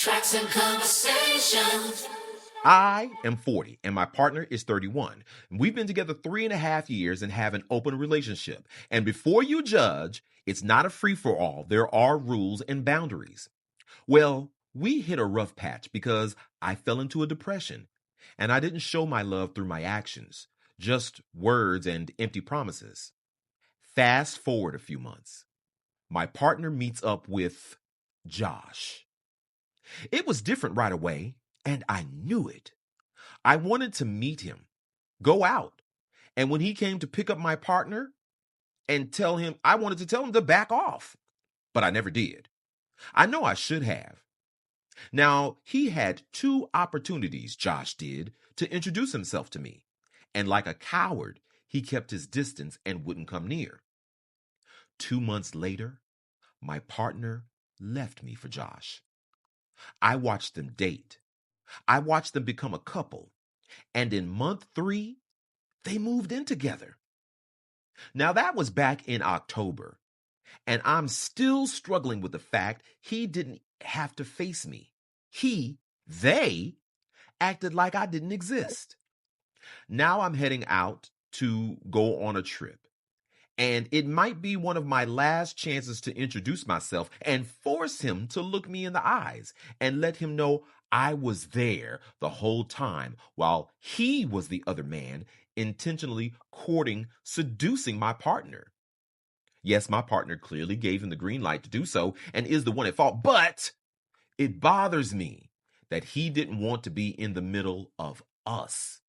Tracks and conversations. I am 40 and my partner is 31. We've been together 3.5 years and have an open relationship. And before you judge, it's not a free-for-all. There are rules and boundaries. Well, we hit a rough patch because I fell into a depression and I didn't show my love through my actions, just words and empty promises. Fast forward a few months. My partner meets up with Josh. It was different right away, and I knew it. I wanted to meet him, go out. And when he came to pick up my partner and I wanted to tell him to back off, but I never did. I know I should have. Now, he had 2 opportunities, Josh did, to introduce himself to me. And like a coward, he kept his distance and wouldn't come near. 2 months later, my partner left me for Josh. I watched them date. I watched them become a couple. And in month 3, they moved in together. Now, that was back in October. And I'm still struggling with the fact he didn't have to face me. They acted like I didn't exist. Now I'm heading out to go on a trip. And it might be one of my last chances to introduce myself and force him to look me in the eyes and let him know I was there the whole time while he was the other man intentionally courting, seducing my partner. Yes, my partner clearly gave him the green light to do so and is the one at fault, but it bothers me that he didn't want to be in the middle of us.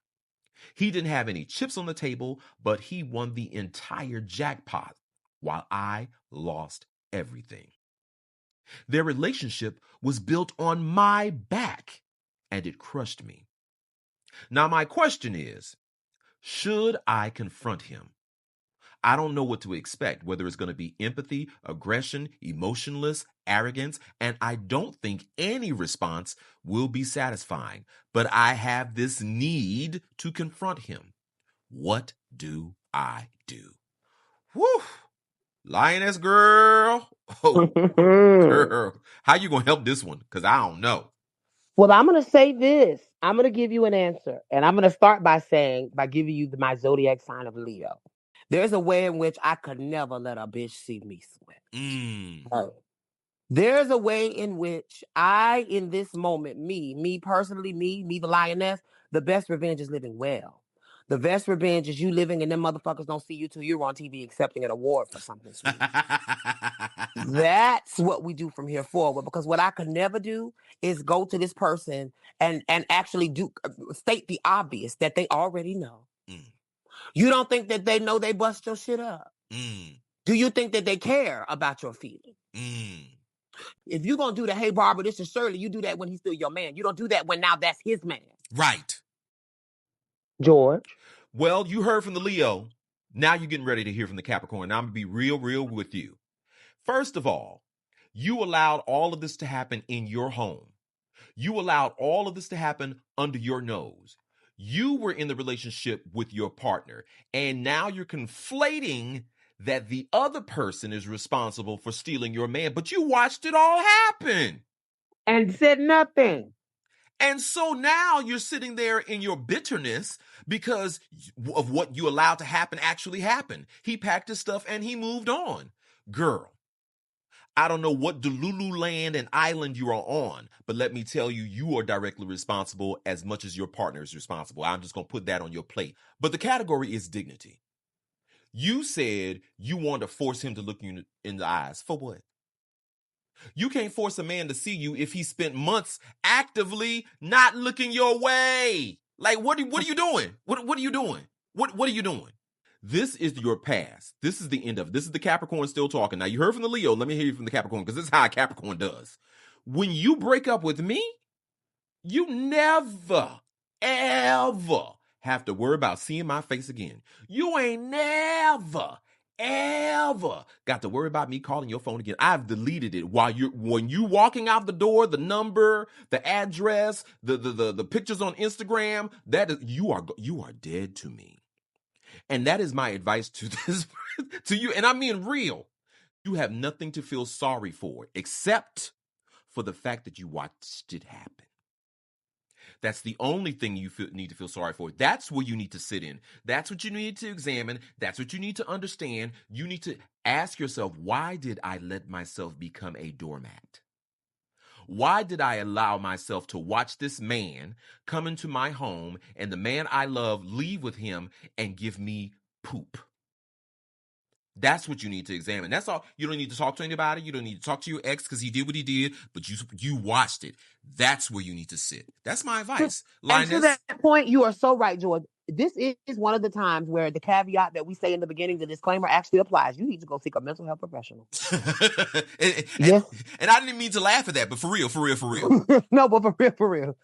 He didn't have any chips on the table, but he won the entire jackpot while I lost everything. Their relationship was built on my back, and it crushed me. Now, my question is, should I confront him? I don't know what to expect, whether it's going to be empathy, aggression, emotionless, arrogance, and I don't think any response will be satisfying. But I have this need to confront him. What do I do? Whew! Lioness girl. Oh, girl. How you going to help this one? Because I don't know. Well, I'm going to say this. I'm going to give you an answer. And I'm going to start by giving you my zodiac sign of Leo. There's a way in which I could never let a bitch see me sweat. There's a way in which in this moment, me personally, me, the lioness, the best revenge is living well. The best revenge is you living and them motherfuckers don't see you till you're on TV accepting an award for something sweet. That's what we do from here forward, because what I could never do is go to this person and actually state the obvious that they already know. You don't think that they know they bust your shit up? Do you think that they care about your feelings? If you're going to do the, hey, Barbara, this is Shirley, you do that when he's still your man. You don't do that when now that's his man. Right. George? Well, you heard from the Leo. Now you're getting ready to hear from the Capricorn. Now I'm going to be real with you. First of all, you allowed all of this to happen in your home. You allowed all of this to happen under your nose. You were in the relationship with your partner, and now you're conflating that the other person is responsible for stealing your man, but you watched it all happen. And said nothing. And so now you're sitting there in your bitterness because of what you allowed to happen actually happened. He packed his stuff and he moved on. Girl, I don't know what Delulu land and island you are on, but let me tell you, you are directly responsible as much as your partner is responsible. I'm just going to put that on your plate. But the category is dignity. You said you wanted to force him to look you in the eyes. For what? You can't force a man to see you if he spent months actively not looking your way. Like, what are you doing? What are you doing? What are you doing? This is your past. This is the end of it. This is the Capricorn still talking. Now, you heard from the Leo. Let me hear you from the Capricorn, because this is how a Capricorn does. When you break up with me, you never, ever have to worry about seeing my face again. You ain't never, ever got to worry about me calling your phone again. I've deleted it when you walking out the door, the number, the address, the pictures on Instagram, that is, you are dead to me. And that is my advice to you. And I mean real. You have nothing to feel sorry for except for the fact that you watched it happen. That's the only thing you need to feel sorry for. That's where you need to sit in. That's what you need to examine. That's what you need to understand. You need to ask yourself, why did I let myself become a doormat? Why did I allow myself to watch this man come into my home and the man I love leave with him and give me poop? That's what you need to examine. That's all. You don't need to talk to anybody. You don't need to talk to your ex because he did what he did, but you watched it. That's where you need to sit. That's my advice. And to that point, you are so right, George. This is one of the times where the caveat that we say in the beginning, the disclaimer actually applies. You need to go seek a mental health professional. Yes. And I didn't mean to laugh at that, but for real. No, but for real.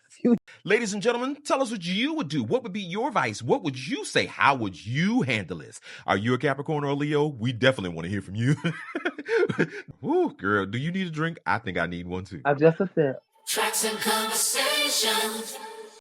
Ladies and gentlemen, tell us what you would do. What would be your advice? What would you say? How would you handle this? Are you a Capricorn or a Leo? We definitely want to hear from you. Ooh, girl, do you need a drink? I think I need one too. Just a sip. Tracks and conversations.